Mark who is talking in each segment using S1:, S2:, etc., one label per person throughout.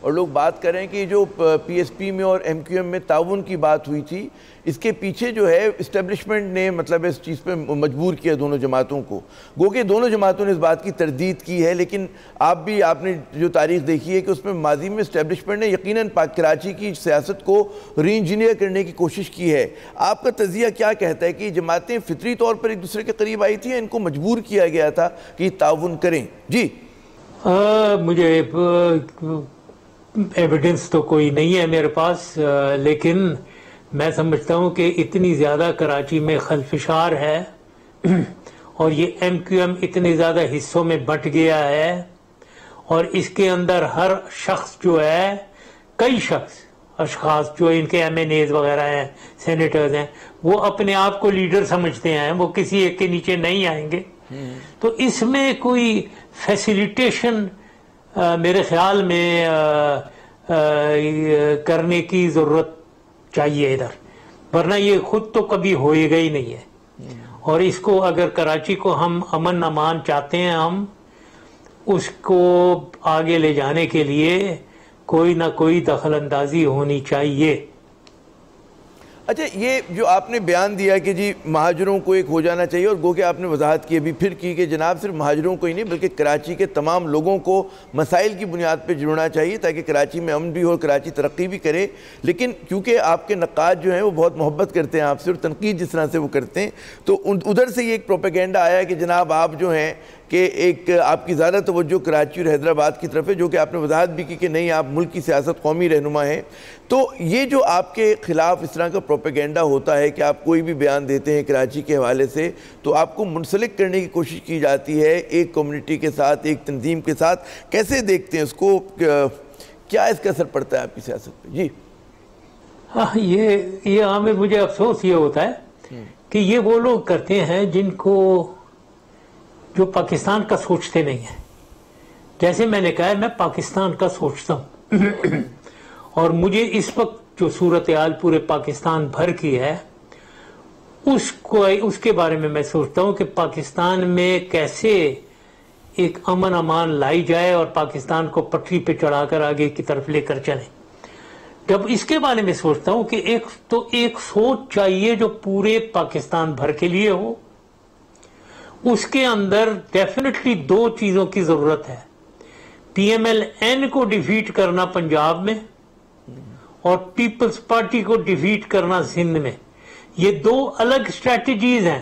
S1: اور لوگ بات کریں کہ جو پی ایس پی میں اور ایم کیو ایم میں تعاون کی بات ہوئی تھی، اس کے پیچھے جو ہے اسٹیبلشمنٹ نے مطلب اس چیز پہ مجبور کیا دونوں جماعتوں کو، گو کہ دونوں جماعتوں نے اس بات کی تردید کی ہے، لیکن آپ نے جو تاریخ دیکھی ہے کہ اس میں ماضی میں اسٹیبلشمنٹ نے یقیناً کراچی کی سیاست کو ری انجینئر کرنے کی کوشش کی ہے۔ آپ کا تجزیہ کیا کہتا ہے کہ جماعتیں فطری طور پر ایک دوسرے کے قریب آئی تھیں، ان کو مجبور کیا گیا تھا کہ تعاون کریں؟ جی
S2: مجھے ایویڈنس تو کوئی نہیں ہے میرے پاس، لیکن میں سمجھتا ہوں کہ اتنی زیادہ کراچی میں خلفشار ہے اور یہ ایم کیو ایم اتنے زیادہ حصوں میں بٹ گیا ہے، اور اس کے اندر ہر شخص جو ہے، کئی اشخاص جو ان کے ایم این ایز وغیرہ ہیں، سینیٹرز ہیں، وہ اپنے آپ کو لیڈر سمجھتے ہیں، وہ کسی ایک کے نیچے نہیں آئیں گے۔ تو اس میں کوئی فیسیلیٹیشن میرے خیال میں کرنے کی ضرورت چاہیے ادھر، ورنہ یہ خود تو کبھی ہوئے گا ہی نہیں ہے۔ اور اس کو اگر کراچی کو ہم امن امان چاہتے ہیں، ہم اس کو آگے لے جانے کے لیے کوئی نہ کوئی دخل اندازی ہونی چاہیے۔
S1: اچھا، یہ جو آپ نے بیان دیا کہ جی مہاجروں کو ایک ہو جانا چاہیے، اور گو کہ آپ نے وضاحت کی ابھی پھر کی کہ جناب صرف مہاجروں کو ہی نہیں بلکہ کراچی کے تمام لوگوں کو مسائل کی بنیاد پہ جڑنا چاہیے تاکہ کراچی میں امن بھی ہو، کراچی ترقی بھی کرے۔ لیکن کیونکہ آپ کے نقاد جو ہیں وہ بہت محبت کرتے ہیں آپ سے، اور تنقید جس طرح سے وہ کرتے ہیں، تو ادھر سے یہ ایک پروپیگنڈا آیا کہ جناب آپ جو ہیں کہ ایک آپ کی زیادہ توجہ کراچی اور حیدرآباد کی طرف ہے، جو کہ آپ نے وضاحت بھی کی کہ نہیں، آپ ملک کی سیاست قومی رہنما ہیں۔ تو یہ جو آپ کے خلاف اس طرح کا پروپیگنڈا ہوتا ہے کہ آپ کوئی بھی بیان دیتے ہیں کراچی کے حوالے سے تو آپ کو منسلک کرنے کی کوشش کی جاتی ہے ایک کمیونٹی کے ساتھ، ایک تنظیم کے ساتھ، کیسے دیکھتے ہیں اس کو؟ کیا اس کا اثر پڑتا ہے آپ کی سیاست پہ؟ جی
S2: یہ ہمیں مجھے افسوس یہ ہوتا ہے کہ یہ وہ لوگ کرتے ہیں جو پاکستان کا سوچتے نہیں ہیں۔ جیسے میں نے کہا، میں پاکستان کا سوچتا ہوں، اور مجھے اس وقت جو صورتحال پورے پاکستان بھر کی ہے اس کے بارے میں میں سوچتا ہوں کہ پاکستان میں کیسے ایک امن امان لائی جائے اور پاکستان کو پٹری پہ چڑھا کر آگے کی طرف لے کر چلیں۔ جب اس کے بارے میں سوچتا ہوں کہ ایک سوچ چاہیے جو پورے پاکستان بھر کے لیے ہو، اس کے اندر ڈیفینیٹلی دو چیزوں کی ضرورت ہے: پی ایم ایل این کو ڈیفیٹ کرنا پنجاب میں اور پیپلز پارٹی کو ڈیفیٹ کرنا سندھ میں۔ یہ دو الگ اسٹریٹجیز ہیں۔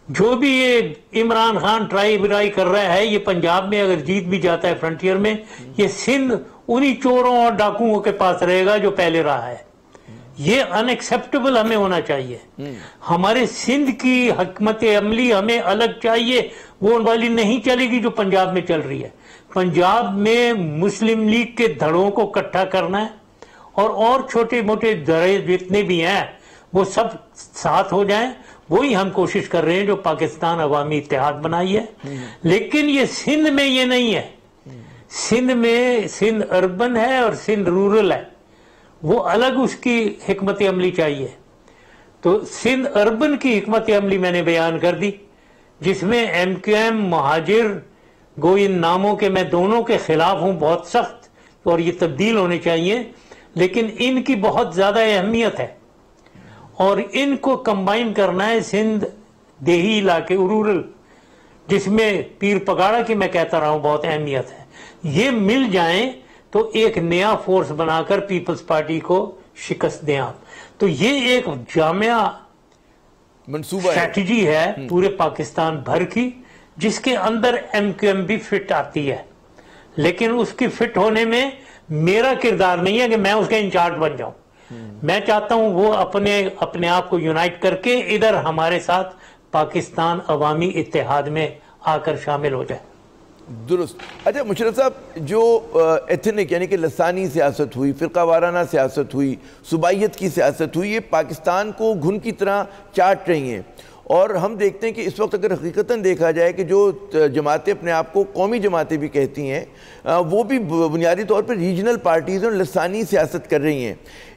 S2: جو بھی یہ عمران خان ٹرائی کر رہا ہے، یہ پنجاب میں اگر جیت بھی جاتا ہے فرنٹیئر میں، یہ سندھ انہی چوروں اور ڈاکوؤں کے پاس رہے گا جو پہلے رہا ہے۔ یہ ان ایکسیپٹیبل ہمیں ہونا چاہیے۔ ہمارے سندھ کی حکمت عملی ہمیں الگ چاہیے، وہ والی نہیں چلے گی جو پنجاب میں چل رہی ہے۔ پنجاب میں مسلم لیگ کے دھڑوں کو اکٹھا کرنا ہے، اور چھوٹے موٹے دھڑے جتنے بھی ہیں وہ سب ساتھ ہو جائیں۔ وہی ہم کوشش کر رہے ہیں جو پاکستان عوامی اتحاد بنائی ہے۔ لیکن یہ سندھ میں یہ نہیں ہے۔ سندھ اربن ہے اور سندھ رورل ہے، وہ الگ اس کی حکمت عملی چاہیے۔ تو سندھ اربن کی حکمت عملی میں نے بیان کر دی، جس میں ایم کیو ایم، مہاجر، گو ان ناموں کے میں دونوں کے خلاف ہوں بہت سخت، اور یہ تبدیل ہونے چاہیے، لیکن ان کی بہت زیادہ اہمیت ہے، اور ان کو کمبائن کرنا ہے سندھ دیہی علاقے، رورل، جس میں پیر پگاڑا کی میں کہتا رہا ہوں بہت اہمیت ہے۔ یہ مل جائیں تو ایک نیا فورس بنا کر پیپلز پارٹی کو شکست دیں آپ۔ تو یہ ایک جامع
S1: منصوبہ
S2: اسٹریٹجی ہے پورے پاکستان بھر کی، جس کے اندر ایم کیو ایم بھی فٹ آتی ہے، لیکن اس کی فٹ ہونے میں میرا کردار نہیں ہے کہ میں اس کا انچارج بن جاؤں۔ میں چاہتا ہوں وہ اپنے آپ کو یونائٹ کر کے ادھر ہمارے ساتھ پاکستان عوامی اتحاد میں آ کر شامل ہو جائے۔
S1: درست۔ اچھا مشرف صاحب، جو ایتھنک یعنی کہ لسانی سیاست ہوئی، فرقہ وارانہ سیاست ہوئی، صوبائیت کی سیاست ہوئی، یہ پاکستان کو گھن کی طرح چاٹ رہی ہیں، اور ہم دیکھتے ہیں کہ اس وقت اگر حقیقتاً دیکھا جائے کہ جو جماعتیں اپنے آپ کو قومی جماعتیں بھی کہتی ہیں، وہ بھی بنیادی طور پر ریجنل پارٹیز اور لسانی سیاست کر رہی ہیں۔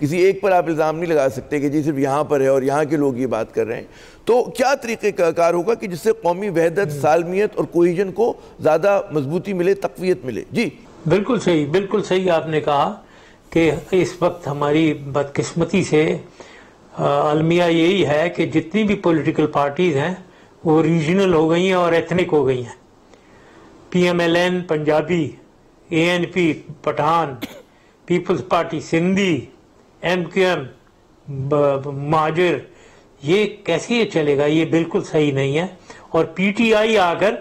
S1: کسی ایک پر آپ الزام نہیں لگا سکتے کہ جی صرف یہاں پر ہے اور یہاں کے لوگ یہ بات کر رہے ہیں, تو کیا طریقہ کار ہوگا کہ جس سے قومی وحدت, سالمیت اور کوہیژن کو زیادہ مضبوطی ملے, تقویت ملے؟ جی
S2: بالکل صحیح آپ نے کہا کہ اس وقت ہماری بدقسمتی سے المیہ یہی ہے کہ جتنی بھی پولیٹیکل پارٹیز ہیں وہ ریجنل ہو گئی ہیں اور ایتھنک ہو گئی ہیں. P M L N Punjabi, A N P Pathan, peoples party Sindhi, M Q M Muhajir, یہ کیسے یہ چلے گا؟ یہ بالکل صحیح نہیں ہے. اور پی ٹی آئی آ کر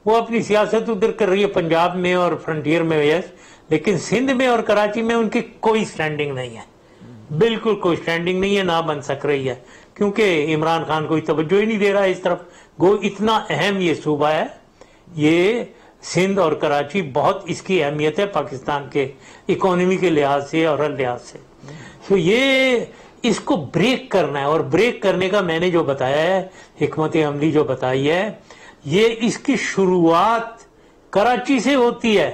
S2: وہ اپنی سیاست ادھر کر رہی ہے پنجاب میں اور فرنٹیئر میں, یس, لیکن سندھ میں اور کراچی میں ان کی کوئی سٹینڈنگ نہیں ہے, بالکل کوئی سٹینڈنگ نہیں ہے, نہ بن سک رہی ہے, کیونکہ عمران خان کوئی توجہ ہی نہیں دے رہا اس طرف. گو اتنا اہم یہ صوبہ ہے, یہ سندھ اور کراچی, بہت اس کی اہمیت ہے پاکستان کے اکانومی کے لحاظ سے اور ہر لحاظ سے. تو یہ اس کو بریک کرنا ہے, اور بریک کرنے کا میں نے جو بتایا ہے, حکمت عملی جو بتائی ہے, یہ اس کی شروعات کراچی سے ہوتی ہے,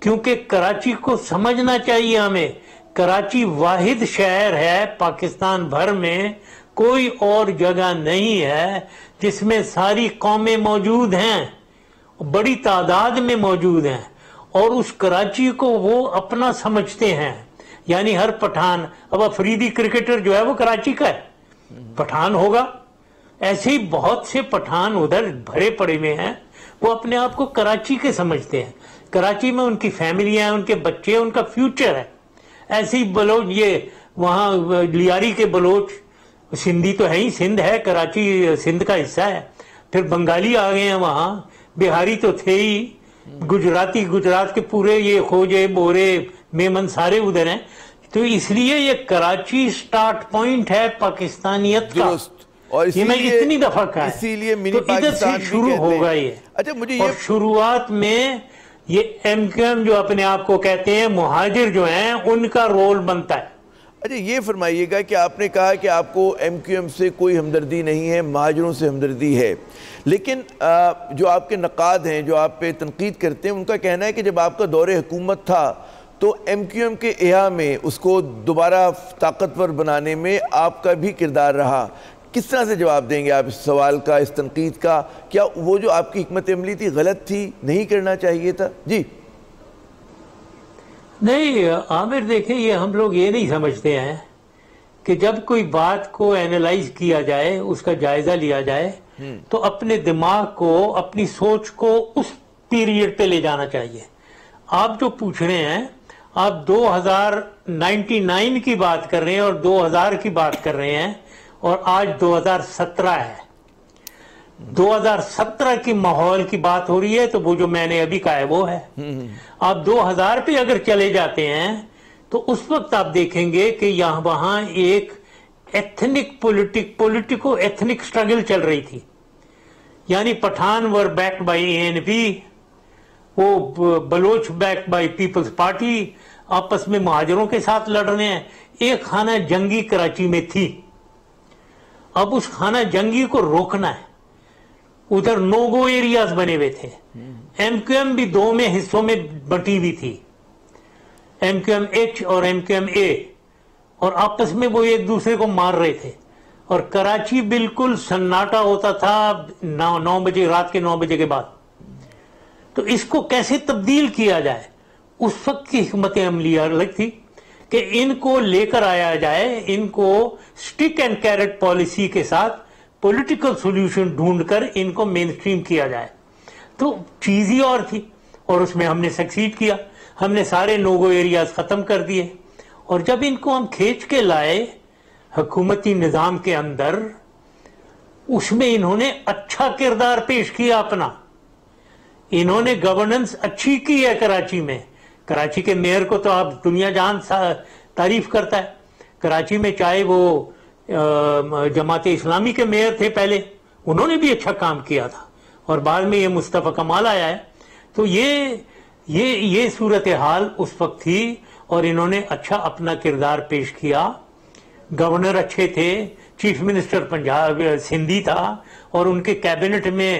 S2: کیونکہ کراچی کو سمجھنا چاہیے ہمیں. کراچی واحد شہر ہے پاکستان بھر میں, کوئی اور جگہ نہیں ہے جس میں ساری قومیں موجود ہیں, بڑی تعداد میں موجود ہیں, اور اس کراچی کو وہ اپنا سمجھتے ہیں. یعنی ہر پٹھان, اب افریدی کرکٹر جو ہے وہ کراچی کا ہے, پٹھان ہوگا, ایسے ہی بہت سے پٹھان ادھر بھرے پڑے ہوئے ہیں, وہ اپنے آپ کو کراچی کے سمجھتے ہیں. کراچی میں ان کی فیملیاں ہیں, ان کے بچے, ان کا فیوچر ہے. ایسے ہی بلوچ, یہ وہاں لیاری کے بلوچ, سندھی تو ہے ہی, سندھ ہے, کراچی سندھ کا حصہ ہے, پھر بنگالی آ گئے ہیں وہاں, بہاری تو تھے ہی, گجراتی, گجرات کے پورے یہ کھوجے, بورے, میمن سارے ادھر ہیں. تو اس لیے یہ کراچی سٹارٹ پوائنٹ ہے پاکستانیت کا,
S1: اور
S2: یہ میں اتنی دفعہ کہا ہے,
S1: اسی لیے
S2: تو ادھر سے شروع ہوگا یہ.
S1: اچھا مجھے
S2: اور شروعات میں یہ ایم کیو ایم جو اپنے آپ کو کہتے ہیں مہاجر جو ہیں, ان کا رول بنتا ہے.
S1: اچھا یہ فرمائیے گا کہ آپ نے کہا کہ آپ کو ایم کیو ایم سے کوئی ہمدردی نہیں ہے, مہاجروں سے ہمدردی ہے, لیکن جو آپ کے نقاد ہیں, جو آپ پہ تنقید کرتے ہیں, ان کا کہنا ہے کہ جب آپ کا دور حکومت تھا تو ایم کیو ایم کے احیا میں اس کو دوبارہ طاقتور بنانے میں آپ کا بھی کردار رہا. کس طرح سے جواب دیں گے آپ اس سوال کا, اس تنقید کا؟ کیا وہ جو آپ کی حکمت عملی تھی غلط تھی, نہیں کرنا چاہیے تھا؟ جی
S2: نہیں عامر, دیکھیں یہ ہم لوگ یہ نہیں سمجھتے ہیں کہ جب کوئی بات کو اینالائز کیا جائے, اس کا جائزہ لیا جائے, تو اپنے دماغ کو, اپنی سوچ کو اس پیریڈ پہ لے جانا چاہیے. آپ جو پوچھ رہے ہیں, آپ 2099 کی بات کر رہے ہیں اور 2000 کی بات کر رہے ہیں, اور آج 2017 ہے. 2017 کی ماحول کی بات ہو رہی ہے, تو وہ جو میں نے ابھی کہا ہے وہ ہے. آپ 2000 پہ اگر چلے جاتے ہیں تو اس وقت آپ دیکھیں گے کہ یہاں وہاں ایک ایتھنک پولیٹیکو ایتھنک سٹرگل چل رہی تھی. یعنی Pathan were backed by A N P, وہ Baloch backed by peoples party, آپس میں مہاجروں کے ساتھ لڑ رہے ہیں. ایک خانہ جنگی کراچی میں تھی, اب اس خانہ جنگی کو روکنا ہے. ادھر نوگو ایریاز بنے ہوئے تھے. ایم کیو ایم بھی دو میں حصوں میں بٹی ہوئی تھی, ایم کیو ایم ایچ اور ایم کیو ایم اے, اور آپس میں وہ ایک دوسرے کو مار رہے تھے. اور کراچی بالکل سناٹا ہوتا تھا 9 بجے, رات کے 9 بجے کے بعد. تو اس کو کیسے تبدیل کیا جائے, اس وقت کی حکمت عملی الگ تھی کہ ان کو لے کر آیا جائے, ان کو سٹک اینڈ کیرٹ پالیسی کے ساتھ پولیٹیکل سولوشن ڈھونڈ کر ان کو مین سٹریم کیا جائے. تو چیز ہی اور تھی, اور اس میں ہم نے سکسیڈ کیا. ہم نے سارے نوگو ایریاز ختم کر دیے, اور جب ان کو ہم کھینچ کے لائے حکومتی نظام کے اندر, اس میں انہوں نے اچھا کردار پیش کیا اپنا. انہوں نے گورننس اچھی کی ہے کراچی میں. کراچی کے میئر کو تو آپ دنیا جہان تعریف کرتا ہے. کراچی میں چاہے وہ جماعت اسلامی کے میئر تھے پہلے, انہوں نے بھی اچھا کام کیا تھا, اور بعد میں یہ مصطفیٰ کمال آیا ہے. تو یہ صورتحال اس وقت تھی, اور انہوں نے اچھا اپنا کردار پیش کیا. گورنر اچھے تھے, چیف منسٹر پنجاب سندھی تھا, اور ان کے کیبنٹ میں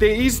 S3: 23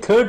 S2: 3rd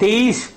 S2: 23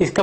S2: اس کا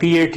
S2: PAT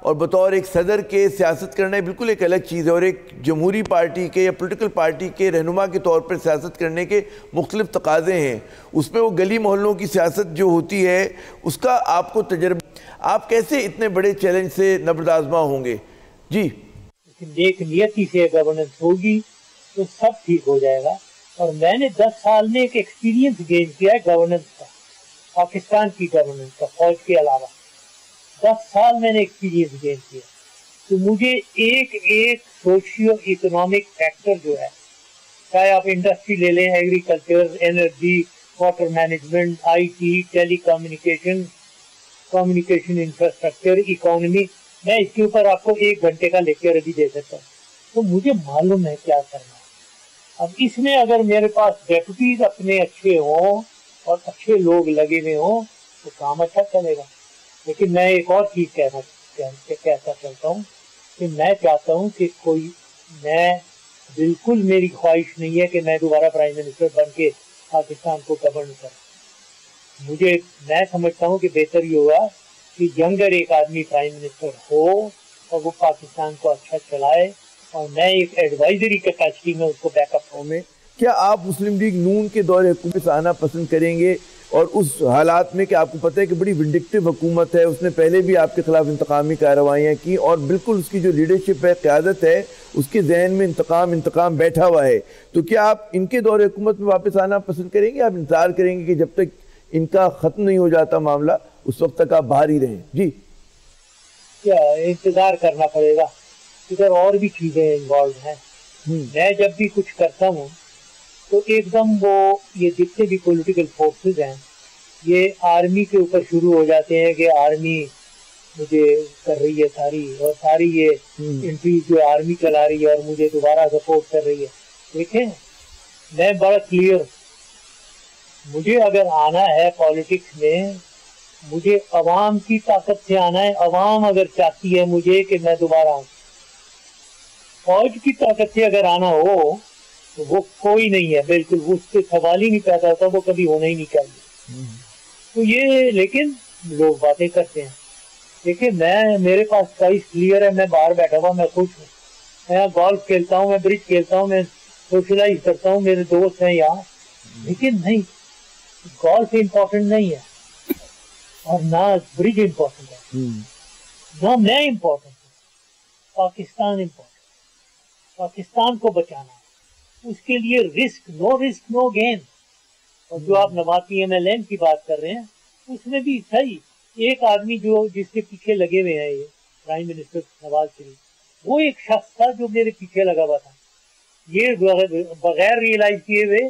S1: اور بطور ایک صدر کے سیاست کرنا بالکل ایک الگ چیز ہے، اور ایک جمہوری پارٹی کے یا پولیٹیکل پارٹی کے رہنما کے طور پر سیاست کرنے کے مختلف تقاضے ہیں۔ اس میں وہ گلی محلوں کی سیاست جو ہوتی ہے اس کا آپ کو تجربہ، آپ کیسے اتنے بڑے چیلنج سے نبرد آزما ہوں گے؟ جی
S2: نیک نیتی سے گورننس ہوگی تو سب ٹھیک ہو جائے گا، اور میں نے 10 سال میں ایک ایکسپیرینس گین کیا ہے گورننس کا، پاکستان کی گورننس کا، فوج کے علاوہ 10 سال میں نے ایکسپیرینس گین کیا، تو مجھے ایک ایک سوشیو اکنامک فیکٹر جو ہے، چاہے آپ انڈسٹری لے لیں، agriculture, energy, water management, I T, telecommunication, communication infrastructure, economy, میں اس کے اوپر آپ کو 1 گھنٹے کا لیکچر ابھی دے سکتا ہوں، تو مجھے معلوم ہے کیا کرنا ہے۔ اب اس میں اگر میرے پاس ڈیپوٹیز اپنے اچھے ہوں اور اچھے لوگ لگے ہوئے ہوں تو کام اچھا چلے گا۔ لیکن میں ایک اور چیز کہتا چلتا ہوں کہ میں چاہتا ہوں کہ میں بالکل میری خواہش نہیں ہے کہ میں دوبارہ پرائم منسٹر بن کے پاکستان کو گورن کروں۔ میں سمجھتا ہوں کہ بہتر یہ ہوا کہ ینگر ایک آدمی پرائم منسٹر ہو اور وہ پاکستان کو اچھا چلائے، اور میں ایک ایڈوائزری کیپیسٹی میں اس کو بیک اپ ہوں۔
S1: کیا آپ مسلم لیگ نون کے دور حکومت سے آنا پسند کریں گے، اور اس حالات میں کہ آپ کو پتہ ہے کہ بڑی ونڈکٹیو حکومت ہے، اس نے پہلے بھی آپ کے خلاف انتقامی کارروائیاں کی، اور بالکل اس کی جو لیڈرشپ ہے، قیادت ہے، اس کے ذہن میں انتقام بیٹھا ہوا ہے، تو کیا آپ ان کے دور حکومت میں واپس آنا پسند کریں گے؟ آپ انتظار کریں گے کہ جب تک ان کا ختم نہیں ہو جاتا معاملہ اس وقت تک آپ باہر ہی رہیں؟ جی
S2: کیا انتظار کرنا پڑے گا، ادھر اور بھی چیزیں انوالوڈ ہیں۔ میں جب بھی کچھ کرتا ہوں تو ایک دم یہ جتنے بھی پولیٹیکل فورسز ہیں یہ آرمی کے اوپر شروع ہو جاتے ہیں کہ آرمی مجھے کر رہی ہے ساری یہ انٹریز جو آرمی چلا رہی ہے اور مجھے دوبارہ سپورٹ کر رہی ہے۔ دیکھیں میں بڑا کلیئر، مجھے اگر آنا ہے پالیٹکس میں، مجھے عوام کی طاقت سے آنا ہے۔ عوام اگر چاہتی ہے مجھے کہ میں دوبارہ آؤں، فوج کی طاقت سے اگر آنا ہو تو وہ کوئی نہیں ہے، بالکل اس سے سوال ہی نہیں پیدا ہوتا، وہ کبھی ہونا ہی نہیں چاہیے۔ تو یہ لیکن لوگ باتیں کرتے ہیں۔ دیکھیں میرے پاس چوائس کلیئر ہے، میں باہر بیٹھا ہوا، میں خوش ہوں، میں گولف کھیلتا ہوں، میں برج کھیلتا ہوں، میں سوشلائز کرتا ہوں، میرے دوست ہیں یہاں، لیکن نہیں، گولف امپورٹنٹ نہیں ہے اور نہ برج امپورٹنٹ ہے، نہ میں امپورٹنٹ ہوں، پاکستان امپورٹنٹ، پاکستان کو بچانا ہے، اس کے لیے رسک نو گین۔ اور جو آپ نواز PMLN کی بات کر رہے ہیں اس میں بھی صحیح، ایک آدمی جس کے پیچھے لگے ہوئے ہیں، یہ پرائم منسٹر نواز شریف، وہ ایک شخص تھا جو میرے پیچھے لگا ہوا تھا، یہ بغیر ریئلائز کیے ہوئے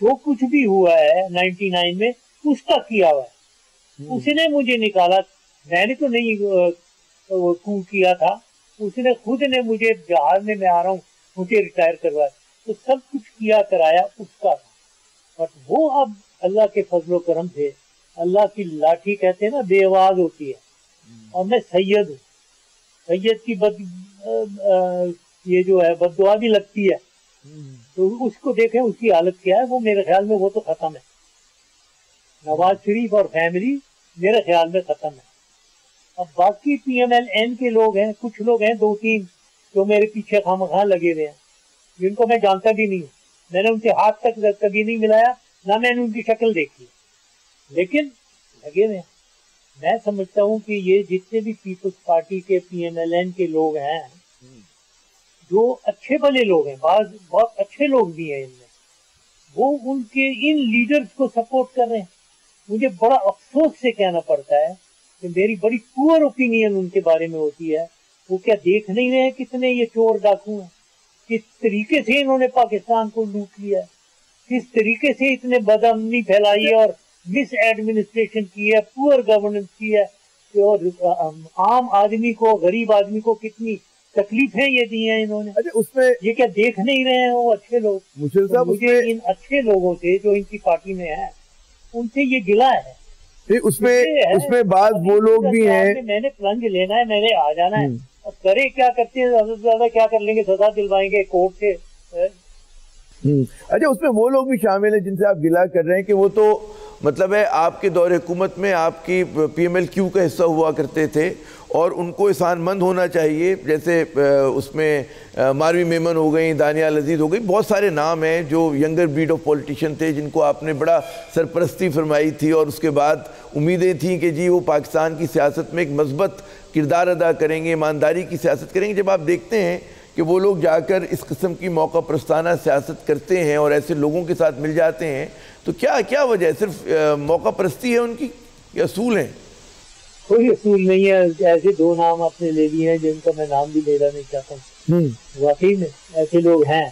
S2: جو کچھ بھی ہوا ہے 99 میں اس کا کیا ہوا ہے، اس نے مجھے نکالا، میں نے تو نہیں کو کیا تھا، اس نے خود نے مجھے جہاز میں آ رہا ہوں مجھے ریٹائر کروایا، تو سب کچھ کیا کرایا اس کا تھا۔ بٹ وہ اب اللہ کے فضل و کرم سے، اللہ کی لاٹھی کہتے ہیں نا بے آواز ہوتی ہے، اور میں سید ہوں، سید کی یہ جو ہے بد دعا بھی لگتی ہے، تو اس کو دیکھیں اس کی حالت کیا ہے، وہ میرے خیال میں وہ تو ختم ہے، نواز شریف اور فیملی میرے خیال میں ختم ہے۔ اب باقی PMLN کے لوگ ہیں، کچھ لوگ ہیں 2-3 جو میرے پیچھے خواہ لگے ہوئے ہیں، جن کو میں جانتا بھی نہیں ہوں، میں نے ان سے ہاتھ تک کبھی نہیں ملایا، نہ میں نے ان کی شکل دیکھی، لیکن لگے ہوئے ہیں۔ میں سمجھتا ہوں کہ یہ جتنے بھی پیپلز پارٹی کے PMLN کے لوگ ہیں جو اچھے بھلے لوگ ہیں، بعض بہت اچھے لوگ بھی ہیں ان میں، وہ ان کے ان لیڈرز کو سپورٹ کر رہے ہیں۔ مجھے بڑا افسوس سے کہنا پڑتا ہے کہ میری بڑی پور اوپینین ان کے بارے میں ہوتی ہے، وہ کیا دیکھ نہیں رہے ہیں کتنے یہ چور ڈاکو ہیں، کس طریقے سے انہوں نے پاکستان کو لوٹ لیا ہے، کس طریقے سے اتنے بدامنی پھیلائی ہے اور مس ایڈمنسٹریشن کی ہے، پور گورننس کی ہے، اور عام آدمی کو، غریب آدمی کو کتنی تکلیفیں یہ دی ہیں انہوں نے۔
S1: اس میں
S2: یہ کیا دیکھ نہیں رہے ہیں وہ اچھے لوگ؟ مجھے ان اچھے لوگوں سے جو ان کی پارٹی میں ہیں ان سے یہ گلا ہے۔
S1: اس میں بعض وہ لوگ بھی ہیں،
S2: میں نے پلنج لینا ہے، میں نے آ جانا ہے، اور کرے کیا کرتے ہیں، زیادہ سے زیادہ کیا کر لیں گے، سزا دلوائیں گے کورٹ سے۔
S1: اچھا اس میں وہ لوگ بھی شامل ہیں جن سے آپ گلا کر رہے ہیں کہ وہ تو مطلب ہے آپ کے دور حکومت میں آپ کی پی ایم ایل کیو کا حصہ ہوا کرتے تھے اور ان کو احسان مند ہونا چاہیے. جیسے اس میں ماروی میمن ہو گئیں, دانیال عزیز ہو گئی, بہت سارے نام ہیں جو ینگر بریڈ آف پولیٹیشین تھے جن کو آپ نے بڑا سرپرستی فرمائی تھی اور اس کے بعد امیدیں تھیں کہ جی وہ پاکستان کی سیاست میں ایک مثبت کردار ادا کریں گے, ایمانداری کی سیاست کریں گے. جب آپ دیکھتے ہیں کہ وہ لوگ جا کر اس قسم کی موقع پرستانہ سیاست کرتے ہیں اور ایسے لوگوں کے ساتھ مل جاتے ہیں, تو کیا وجہ ہے؟ صرف موقع پرستی ہے ان کی یا اصول ہیں؟
S2: کوئی اصول نہیں ہے. ایسے دو نام آپ نے لے لیے ہیں جن کا میں نام بھی لینا نہیں چاہتا ہوں. واقعی میں ایسے لوگ ہیں,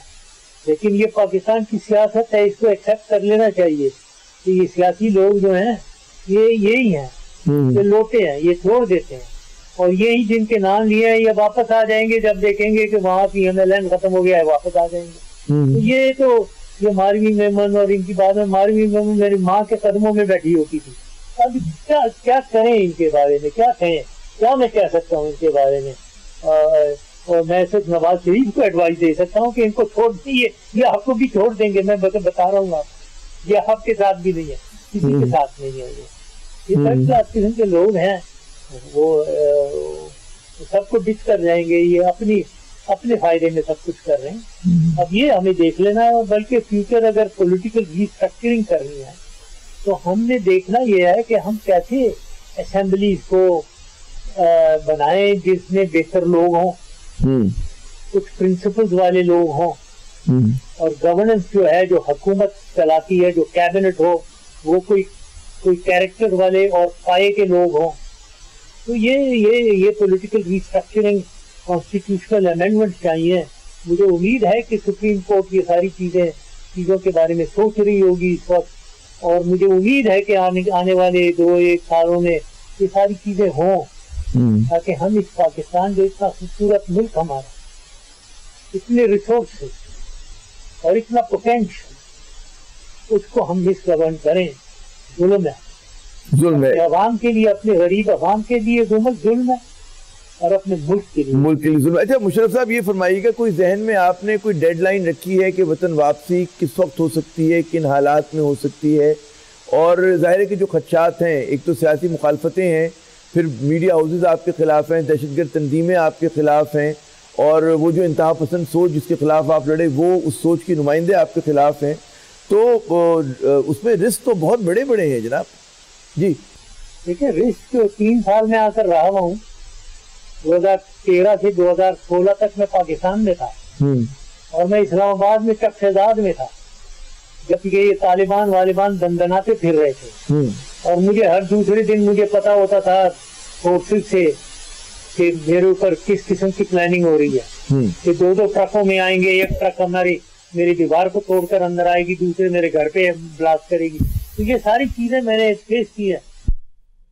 S2: لیکن یہ پاکستان کی سیاست ہے, اس کو ایکسیپٹ کر لینا چاہیے کہ یہ سیاسی لوگ جو ہیں یہ یہی ہیں, یہ لوٹے ہیں, یہ چھوڑ دیتے ہیں, اور یہی جن کے نام لیے ہیں یہ واپس آ جائیں گے جب دیکھیں گے کہ وہاں پی ایم ایل این ختم ہو گیا ہے, واپس آ جائیں گے. یہ ماروی میمن اور ان کی بات میں, ماروی میمن میری ماں کے قدموں میں بیٹھی ہوتی تھی. اب کیا کریں ان کے بارے میں, کیا کہیں, کیا میں کہہ سکتا ہوں ان کے بارے میں. اور میں صرف نواز شریف کو ایڈوائز دے سکتا ہوں کہ ان کو چھوڑ دیے, یہ آپ کو بھی چھوڑ دیں گے. میں بتا رہا ہوں آپ, یہ آپ کے ساتھ بھی نہیں ہے, کسی کے ساتھ نہیں ہے. یہ تھرڈ کلاس قسم کے لوگ ہیں, وہ سب کو ڈچ کر جائیں گے. یہ اپنے فائدے میں سب کچھ کر رہے ہیں. اب یہ ہمیں دیکھ لینا ہے, بلکہ فیوچر اگر پولیٹیکل ری اسٹرکچرنگ کرنی ہے تو ہم نے دیکھنا یہ ہے کہ ہم کیسے اسمبلیز کو بنائیں جس میں بہتر لوگ ہوں, کچھ پرنسپلز والے لوگ ہوں, اور گورننس جو ہے, جو حکومت چلاتی ہے, جو کیبنٹ ہو, وہ کوئی کیریکٹر والے اور پائے کے لوگ ہوں. تو یہ پولیٹیکل ری اسٹرکچرنگ, کانسٹیٹیوشنل امینڈمنٹ چاہیے. مجھے امید ہے کہ سپریم کورٹ یہ ساری چیزوں کے بارے میں سوچ رہی ہوگی اس وقت, اور مجھے امید ہے کہ آنے والے 2-1 سالوں میں یہ ساری چیزیں ہوں, تاکہ ہم اس پاکستان جو اتنا خوبصورت ملک ہمارا, اتنے ریسورسز اور اتنا پوٹینشل, اس کو ہم مس گورن کریں. ظلم ہے عوام کے لیے, اپنے غریب عوام کے لیے ظلم ہے, اور اپنے ملک کے لیے
S1: ظلم. اچھا مشرف صاحب, یہ فرمائیے گا کوئی ذہن میں آپ نے کوئی ڈیڈ لائن رکھی ہے کہ وطن واپسی کس وقت ہو سکتی ہے, کن حالات میں ہو سکتی ہے؟ اور ظاہر ہے کہ جو خدشات ہیں, ایک تو سیاسی مخالفتیں ہیں, پھر میڈیا ہاؤسز آپ کے خلاف ہیں, دہشت گرد تنظیمیں آپ کے خلاف ہیں, اور وہ جو انتہا پسند سوچ جس کے خلاف آپ لڑے وہ اس سوچ کی نمائندے آپ کے خلاف ہیں. تو اس میں رسک تو بہت بڑے بڑے ہیں جناب. جی
S2: دیکھیں, رسک 3 سال میں آ کر رہا ہوں. 2013 سے 2016 تک میں پاکستان میں تھا, اور میں اسلام آباد میں چک شہزاد میں تھا, جبکہ یہ طالبان دندناتے پھر رہے تھے. اور مجھے ہر دوسرے دن مجھے پتا ہوتا تھا فورسز سے کہ میرے اوپر کس قسم کی پلاننگ ہو رہی ہے, کہ 2 ٹرکوں میں آئیں گے, ایک ٹرک میری دیوار کو توڑ کر اندر آئے گی, دوسرے میرے گھر پہ بلاسٹ کرے گی. تو یہ ساری چیزیں میں نے فیس کی ہے.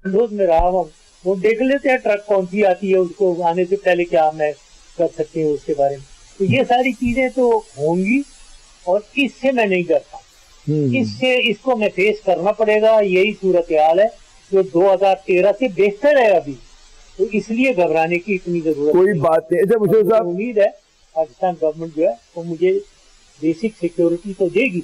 S2: روز میں رہا ہوں, وہ دیکھ لیتے ہیں ٹرک کون سی آتی ہے, اس کو آنے سے پہلے کیا میں کر سکتے ہیں اس کے بارے میں. تو یہ ساری چیزیں تو ہوں گی, اور اس سے میں نہیں ڈرتا, اس کو میں فیس کرنا پڑے گا. یہی صورتحال ہے جو 2013 سے بہتر ہے ابھی, تو اس لیے گھبرانے کی اتنی ضرورت
S1: کوئی بات نہیں.
S2: امید ہے پاکستان گورنمنٹ جو ہے وہ مجھے بیسک سیکیورٹی تو دے گی,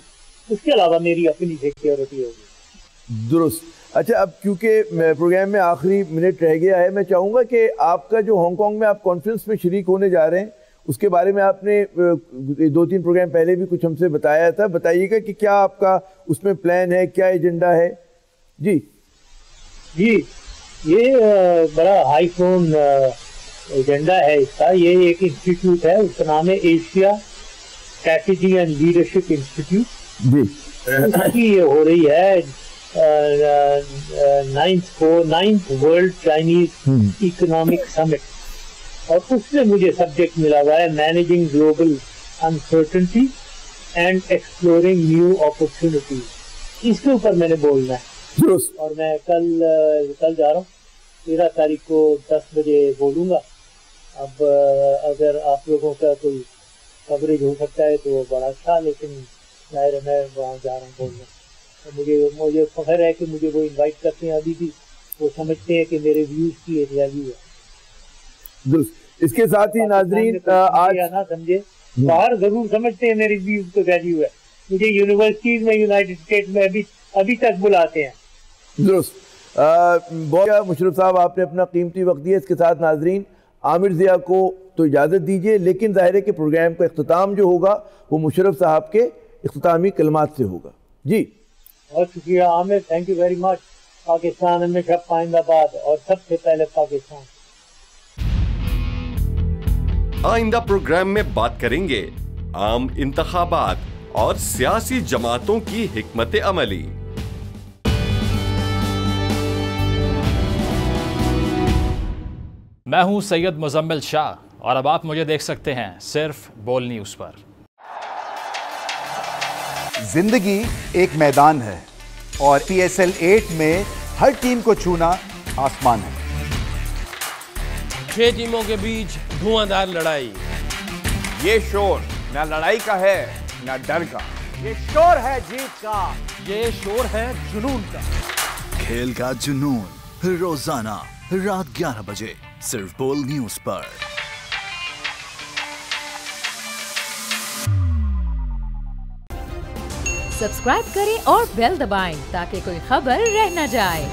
S2: اس کے علاوہ میری اپنی سیکیورٹی ہوگی.
S1: درست. اچھا, اب کیونکہ پروگرام میں آخری منٹ رہ گیا ہے, میں چاہوں گا کہ آپ کا جو ہانگ کانگ میں آپ کانفرنس میں شریک ہونے جا رہے ہیں, اس کے بارے میں آپ نے 2-3 پروگرام پہلے بھی کچھ ہم سے بتایا تھا. بتائیے گا کہ کیا آپ کا اس میں پلان ہے, کیا ایجنڈا ہے؟ جی
S2: یہ بڑا ہائی فون ایجنڈا ہے اس کا. یہ ایک انسٹیٹیوٹ ہے, اس کا نام ہے Asia strategy and leadership institute.
S1: جی,
S2: اس کی یہ ہو رہی ہے 9th ورلڈ چائنیز اکنامک سمٹ, اور اس میں مجھے سبجیکٹ ملا ہوا ہے managing global uncertainty and exploring new opportunities. اس کے اوپر میں نے بولنا ہے, اور میں کل جا رہا ہوں 13 تاریخ کو 10 بجے بولوں گا. اب اگر آپ لوگوں کا کوئی کوریج ہو سکتا ہے تو وہ بڑا اچھا, لیکن ظاہر ہے میں وہاں جا رہا ہوں بولنا. مجھے فخر ہے کہ مجھے وہ انوائٹ کرتے ہیں, ابھی بھی وہ سمجھتے ہیں کہ میرے ویوز کی ایک ویلیو ہے.
S1: درست. اس کے ساتھ ہی ناظرین آج
S2: نہ سمجھے, باہر ضرور سمجھتے ہیں میرے ویوز کی ویلیو ہے. مجھے یونیورسٹیز میں یونائٹڈ اسٹیٹس میں ابھی ابھی تک بلاتے ہیں.
S1: درست. بہت مشرف صاحب آپ نے اپنا قیمتی وقت دیا. اس کے ساتھ ناظرین عامر ضیاء کو تو اجازت دیجئے، لیکن ظاہر ہے کہ پروگرام کا اختتام جو ہوگا وہ مشرف صاحب کے اختتامی کلمات سے ہوگا. جی
S2: بہت شکریہ Aamir, thank you very much. Pakistan ہمیشہ پائندہ باد، اور سب سے پہلے پاکستان.
S3: آئندہ پروگرام میں بات کریں گے عام انتخابات اور سیاسی جماعتوں کی حکمت عملی.
S4: میں ہوں سید مزمل شاہ اور اب آپ مجھے دیکھ سکتے ہیں صرف بول نیوز پر.
S5: زندگی ایک میدان ہے اور PSL 8 میں ہر ٹیم کو چھونا آسمان ہے.
S6: 6 ٹیموں کے بیچ دھواں لڑائی.
S7: یہ شور نہ لڑائی کا ہے نہ ڈر کا،
S5: یہ شور ہے جیت کا،
S6: یہ شور ہے جنون کا.
S8: کھیل کا جنون روزانہ رات 11 بجے صرف بول نیوز پر.
S9: سبسکرائب کریں اور بیل دبائیں تاکہ کوئی خبر رہ نہ جائے.